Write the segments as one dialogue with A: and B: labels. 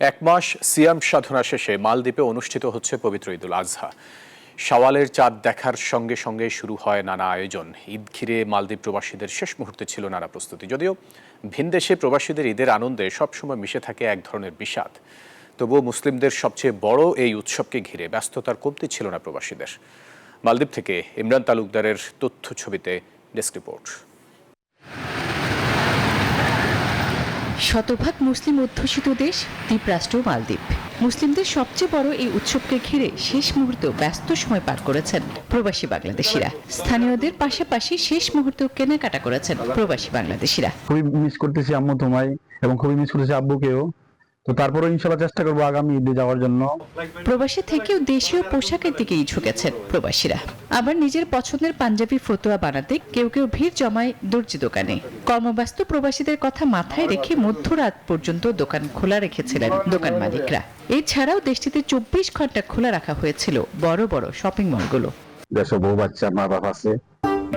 A: এক মাস সিয়াম সাধনা শেষে মালদ্বীপে অনুষ্ঠিত হচ্ছে পবিত্র ঈদুল আজহা। শাওয়ালের চাঁদ দেখার সঙ্গে সঙ্গে শুরু হয় নানা আয়োজন। ঈদ ঘিরে মালদ্বীপ প্রবাসীদের শেষ মুহূর্তে ছিল নানা প্রস্তুতি। যদিও ভিনদেশে প্রবাসীদের ঈদের আনন্দে সবসময় মিশে থাকে এক ধরনের বিষাদ, তবুও মুসলিমদের সবচেয়ে বড় এই উৎসবকে ঘিরে ব্যস্ততার কমতি ছিল না প্রবাসীদের। মালদ্বীপ থেকে ইমরান তালুকদারের তথ্য ছবিতে ডেস্ক রিপোর্ট।
B: শতভাগ মুসলিম অধ্যুষিত দেশ দ্বীপরাষ্ট্র মালদ্বীপ। মুসলিমদের সবচেয়ে বড় এই উৎসবকে ঘিরে শেষ মুহূর্তে ব্যস্ত সময় পার করেছেন প্রবাসী বাংলাদেশিরা। স্থানীয়দের পাশাপাশি শেষ মুহূর্তেও কেনাকাটা করেছেন প্রবাসী বাংলাদেশিরা।
C: খুবই মিস করতেছি আম্মু তোমায়, এবং খুবই মিস করতেছি আব্বুকেও। তো তারপরে ইনশাআল্লাহ চেষ্টা করবো আগামী ঈদে যাওয়ার জন্য।
B: প্রবাসী থেকেও দেশীয় পোশাকের দিকেই ঝুঁকেছেন প্রবাসীরা। আবার নিজের পছন্দের পাঞ্জাবি ফতুয়া বানাতে কেউ কেউ ভিড় জমায় দর্জি দোকানে। কর্মব্যস্ত প্রবাসীদের কথা মাথায় রেখে মধ্যরাত পর্যন্ত দোকান খোলা রেখেছিলেন দোকান মালিকরা। এছাড়াও দেশটিতে 24 ঘন্টা খোলা রাখা হয়েছিল বড় বড় শপিং মলগুলো।
C: দেশে বউ বাচ্চা মা বাবা আছে,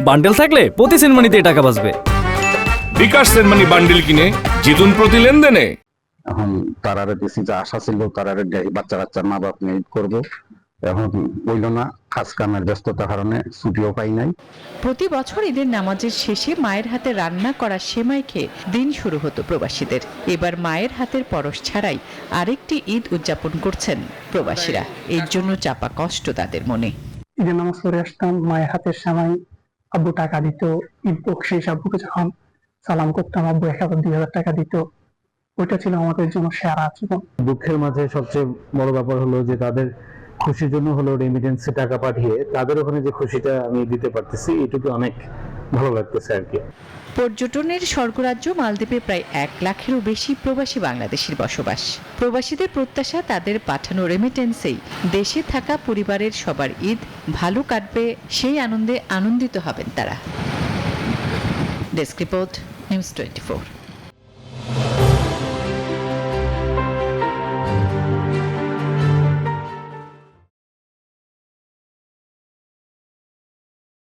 D: বান্ডেল থাকলে প্রতি সেনমানিতে টাকা বাঁচবে।
E: বিকাশ সেনমানি বান্ডেল কিনে জিতুন প্রতি লেনদেনে।
C: এখন তারারে দিছি, যে আশা ছিল তারারে বাচ্চা বাচ্চার মা বাপ নিয়ে ঈদ করবো, এখন বইল না, কাজ কামের ব্যস্ততার কারণে ছুটিও পাই নাই।
B: প্রতি বছর ঈদের নামাজের শেষে মায়ের হাতে রান্না করা সেমাই খেয়ে দিন শুরু হতো প্রবাসীদের। এবার মায়ের হাতের পরশ ছাড়াই আরেকটি ঈদ উদযাপন করছেন প্রবাসীরা। এর জন্য চাপা কষ্ট তাদের মনে।
F: ঈদের নামাজ পড়ে আসতাম, মায়ের হাতের সেমাই, আব্বু টাকা দিত, ঈদ বকশিস আব্বুকে যখন সালাম করতাম আব্বু 1000-2000 টাকা দিত। ওইটা ছিল আমাদের জন্য সেরা জীবন।
C: দুঃখের মাঝে সবচেয়ে বড় ব্যাপার হলো যে তাদের খুশির জন্য হলো রেমিটেন্সে টাকা পাঠিয়ে তাদের ওখানে যে খুশিটা আমি দিতে পারতেছি, এটুকু অনেক ভালো লাগতেছে আর কি।
B: পর্যটনের স্বর্গরাজ্য মালদ্বীপে প্রায় 1 লাখেরও বেশি প্রবাসী বাংলাদেশির বসবাস। প্রবাসীদের প্রত্যাশা তাদের পাঠানো রেমিটেন্সেই দেশে থাকা পরিবারের সবার ঈদ ভালো কাটবে, সেই আনন্দে আনন্দিত হবেন তারা। Desk report, news 24।